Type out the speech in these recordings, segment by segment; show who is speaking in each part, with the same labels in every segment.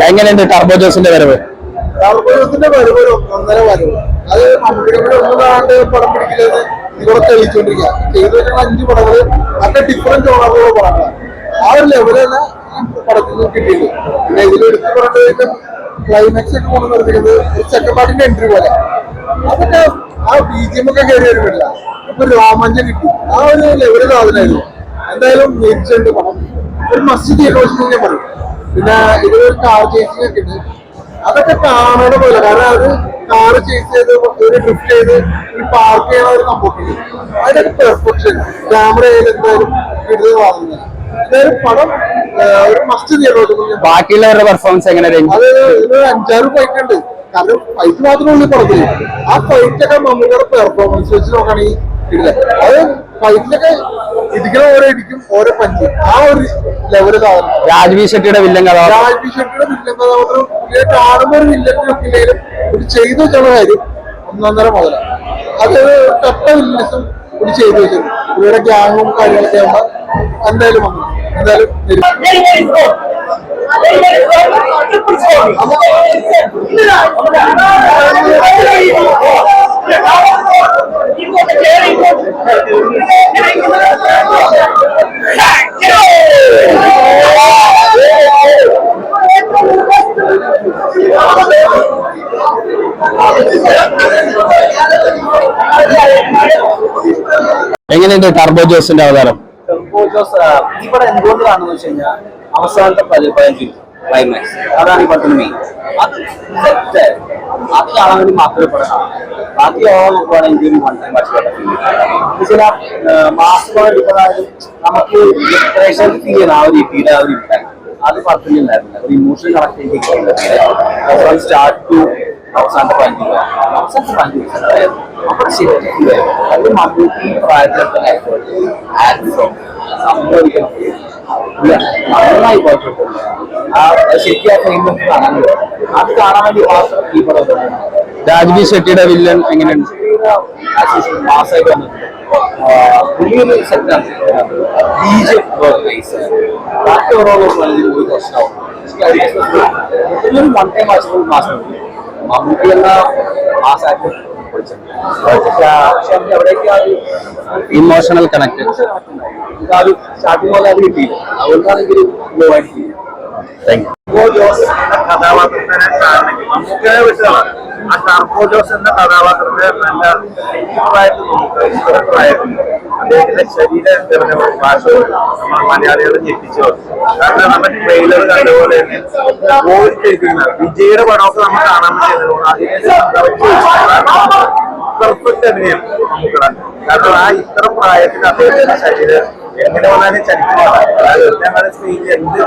Speaker 1: എങ്ങനെയുണ്ട് ടർബോ ജോസിന്റെ വരവ്?
Speaker 2: ടർബോ ജോസിന്റെ വരവ് ഒരു ഒന്നര വരവ്. അത് മമ്മൂട്ടിയുടെ ഒന്നാണ്ട് പടം പിടിക്കുന്നത് ഇവിടെ തെളിയിച്ചുകൊണ്ടിരിക്കുക. ചെയ്തു വെച്ചാൽ 5 പടങ്ങൾ നല്ല ഡിഫറൻറ്റ് ഓണറുള്ള പടങ്ങളാണ്. ആ ഒരു ലെവല് തന്നെ പടത്തിൽ കിട്ടിയത്. പിന്നെ ഇതിലെടുത്ത് പറഞ്ഞതിന്റെ ക്ലൈമാക്സ് ഒക്കെ കൊണ്ട് നിർത്തിയത് ഒരു സെക്കൻഡ് പാർട്ടിന്റെ എൻട്രി പോലെ. അതൊക്കെ ആ BGM ഒക്കെ കയറി വരുന്നില്ല. ഇപ്പൊ രോമാഞ്ചം കിട്ടി. ആ ഒരു ലെവല് സാധനമായിരുന്നു. എന്തായാലും ജയിച്ചുണ്ട് പടം. ഒരു മസ്റ്റ് തിയേറ്റേഴ്സ് ഞാൻ പറയും. പിന്നെ ഇതിലൊരു കാർ ചേസിംഗ് ഒക്കെ ഉണ്ട്. അതൊക്കെ കാണാൻ പോലെ. കാരണം അത് കാറ് ചേസ് ചെയ്ത് ഒരു ഡ്രിഫ്റ്റ് ചെയ്ത് ഒരു പാർക്ക് ചെയ്യണ ഒരു സംഭവം. അതിനൊക്കെ പെർഫെക്ഷൻ ക്യാമറ ആയാലും എന്തായാലും കിട്ടുന്നത് വാങ്ങുന്നത്. എന്തായാലും പടം ഒരു മസ്റ്റ് തിയേറ്റേഴ്സ്.
Speaker 1: ബാക്കിയുള്ളവരുടെ പെർഫോമൻസ് എങ്ങനെ?
Speaker 2: അത് ഒരു 5-6 ഫൈറ്റ് ഉണ്ട്. കാരണം ഫൈറ്റ് മാത്രമേ ഉള്ളൂ പടത്തില്. ആ ഫൈറ്റൊക്കെ മമ്മൂട്ടിയുടെ പെർഫോമൻസ് വെച്ച് നോക്കുകയാണെങ്കിൽ ഇല്ല. അത് ഫൈറ്റിലൊക്കെ ഇടിക്കണ ഓരോ ഇടിക്കും ഓരോ പഞ്ച്. ആ ഒരു ലെവല് സാധനം.
Speaker 1: രാജ്വി ഷെട്ടിയുടെ വില്ലൻ
Speaker 2: കഥാപാത്രം കാണുന്ന ഒരു വില്ലൻ നോക്കില്ലെങ്കിലും ഒരു ചെയ്തു വെച്ചുള്ള കാര്യം ഒന്നൊന്നര മുതലാണ്. അതൊരു ടട്ട വില്ലൻസും ഒരു ചെയ്തു വെച്ചത്. ഇവരുടെ ഗ്യാങ്ങും കാര്യങ്ങളൊക്കെ ആകുമ്പോ എന്തായാലും വന്നു. എന്തായാലും
Speaker 1: എങ്ങനെയുണ്ട് ടർബോ ജോസിന്റെ അവതാരം?
Speaker 3: ടർബോ ജോസ് ഇവിടെ എന്തുകൊണ്ടാണെന്ന് വെച്ച് കഴിഞ്ഞാൽ അവസാനത്തെ 15 ക്ലൈമാക്സ് അതാണ് ഈ പടത്തിന് മെയിൻ. അത് കാണാൻ വേണ്ടി മാത്രമേ പടം. ബാക്കി നോക്കുവാണെങ്കിൽ ഒരു 1 ടൈം വാച്ച് ചില മാസങ്ങൾ നമുക്ക് പ്രേക്ഷകർക്ക് ഫീൽ ചെയ്യുന്ന ആ ഒരു ഇട്ടിയുടെ ആ ഒരു ഇമ്പാക്ട് അത് പടത്തിൽ ഉണ്ടായിരുന്നില്ല. ഒരു ഇമോഷൻ കണക്ട് ചെയ്ത് സ്റ്റാർട്ട് ടു അവസാനത്തെ 15 അവിടെ ശരിക്കും അത് മമ്മൂട്ടി പ്രായത്തിലൊക്കെ സംഭവിക്കണം നന്നായി പോയിട്ടുണ്ട്. ആ ശരിക്കും ആ ഫ്രെയിം കാണാൻ അത് കാണാൻ വേണ്ടി മാത്രം ഈ പടം.
Speaker 1: രാജ്വി ഷെട്ടിയുടെ വില്ലൻ എങ്ങനെയുണ്ട്?
Speaker 3: മാസമായിട്ട് വന്നിട്ടുണ്ട്. വലിയൊരു സെറ്റാണ്. ബാക്കി ഓരോ പ്രശ്നമാവും. 1 ടൈം വാച്ച് മാസം മമ്മൂട്ടി എന്ന മാസമായിട്ട് പക്ഷെ അവിടേക്ക് ആ ഒരു
Speaker 1: ഇമോഷണൽ കണക്ട്
Speaker 3: ആ ഒരു സ്റ്റാർട്ടിങ് പോലെ അത് കിട്ടിയില്ല. അതുകൊണ്ടാണെങ്കിൽ ലോ ആയിട്ട്
Speaker 2: കഥാപാത്രത്തിനെ മമ്മൂക്കയെ വിട്ടതാണ്. ആ ടർബോ ജോസ് എന്ന കഥാപാത്രത്തെ നല്ല പ്രായത്തിലുണ്ട്. അദ്ദേഹത്തിന്റെ ശരീര ഭാഷ നമ്മൾ മലയാളികളെ ഞെട്ടിച്ചു. കാരണം നമ്മൾ ട്രെയിലർ കണ്ടപോലെ തന്നെ പോയിട്ടിരിക്കുന്ന വിജയുടെ പടമൊക്കെ നമ്മൾ കാണാൻ പറ്റുന്നത് പെർഫെക്റ്റ് അഭിനയം മമ്മൂക്കയുടെ. കാരണം ആ ഇത്ര പ്രായത്തിൽ അദ്ദേഹത്തിന്റെ ശരീരം എങ്ങനെ വന്നാലും ചരിത്രമാണ്. സ്റ്റേജ് എന്ത്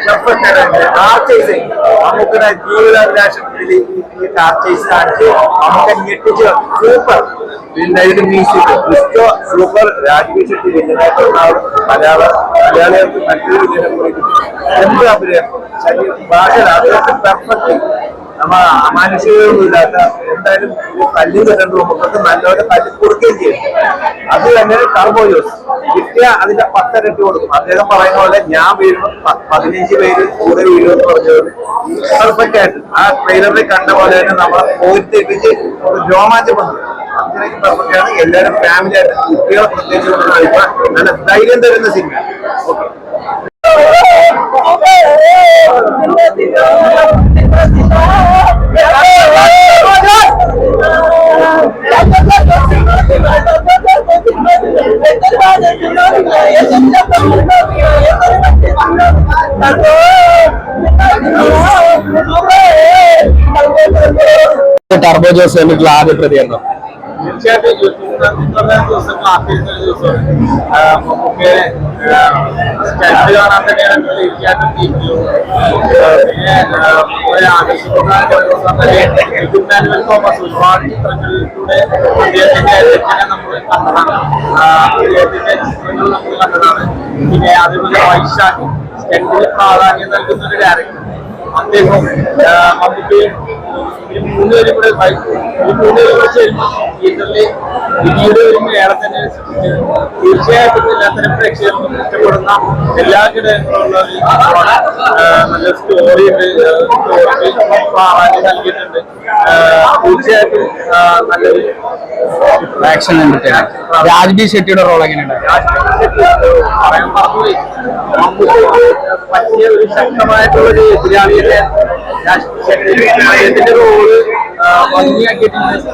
Speaker 2: പെർഫെക്റ്റ് കാർ ചേസിങ് നമുക്കിടെ ജീവിതാഭിലാഷത്തിൽ ഈ കാർ ചേസ് കാണിച്ച് നമുക്ക് ഞെട്ടിച്ച് സൂപ്പർ. പിന്നെ ഇതിന്റെ മ്യൂസിക് ക്രിസ്റ്റോ സൂപ്പർ. രാജ്വി ഷെട്ടി വില്ലനായിട്ടുള്ള മലയാളികൾക്ക് മറ്റൊരു വില്ലനെ കൂടി എന്ത് അഭിനയം ഭാഷ അദ്ദേഹത്തെ പെർഫെക്റ്റ്. നമ്മ അമാനുഷികമൊന്നുമില്ലാത്ത എന്തായാലും കല്ലിൽ കണ്ടു നമുക്ക് നല്ലപോലെ തല്ലി കൊടുക്കുകയും ചെയ്യും. അത് തന്നെ ടർബോ ജോസ് കിട്ടിയ അതിന്റെ 10 ഇരട്ടി കൊടുക്കും. അദ്ദേഹം പറയുന്ന പോലെ ഞാൻ വീഴുമ്പോൾ 15 പേര് കൂടെ വീഴുമെന്ന് പറഞ്ഞത് പെർഫെക്റ്റ് ആയിട്ട് ആ ട്രെയിലറിൽ കണ്ട പോലെ തന്നെ നമ്മളെ പോയിട്ടേപ്പിച്ച് രോമാഞ്ചം വന്നു. അത്രയ്ക്ക് പെർഫെക്റ്റ് ആണ്. എല്ലാവരും ഫാമിലി ആയിട്ട് കുട്ടികളെ പ്രത്യേകിച്ച് കൊണ്ടുവന്ന നല്ല ധൈര്യം തരുന്ന സിനിമ. ഓക്കെ
Speaker 1: ടർബോ ജോസ് എന്നിട്ടുള്ള ആദ്യ പ്രതികരണം?
Speaker 2: തീർച്ചയായിട്ടും ദിവസം നമുക്ക് സ്റ്റൈൽ കാണാൻ തന്നെയാണ് തീർച്ചയായിട്ടും പിന്നെ ആകർഷിക്കുന്ന മാനുവൽ തോമസ് ഒരുപാട് ചിത്രങ്ങളിലൂടെ അദ്ദേഹത്തിന്റെ നമ്മൾ കണ്ടതാണ്. അദ്ദേഹത്തിന്റെ ചിത്രങ്ങൾ നമ്മൾ കണ്ടതാണ്. പിന്നെ അതേപോലെ വൈശാഖ് സ്റ്റൈലിന് പ്രാധാന്യം നൽകുന്ന ഒരു ഡയറക്ടർ അദ്ദേഹം നമുക്ക് 3 പേരും കൂടെ തിയേറ്ററിൽ വിധിയുടെ ഒരു മേള തന്നെ തീർച്ചയായിട്ടും എല്ലാത്തരം പ്രേക്ഷകർക്കും ഇഷ്ടപ്പെടുന്ന എല്ലാ ഘടകങ്ങളുള്ള നല്ല സ്റ്റോറി ഉണ്ട്, നൽകിയിട്ടുണ്ട്. തീർച്ചയായിട്ടും നല്ലൊരു
Speaker 1: ആക്ഷൻ എന്റർടൈനർ. രാജ്ബി ഷെട്ടിയുടെ റോൾ എങ്ങനെയുണ്ട്?
Speaker 2: പറയാൻ മറന്നുപോയി. മമ്മൂട്ടിക്ക് പറ്റിയ ഒരു ശക്തമായിട്ടുള്ള ഒരു എതിരാളിയുടെ റോള് ഭംഗിയാക്കിയിട്ടുണ്ട്.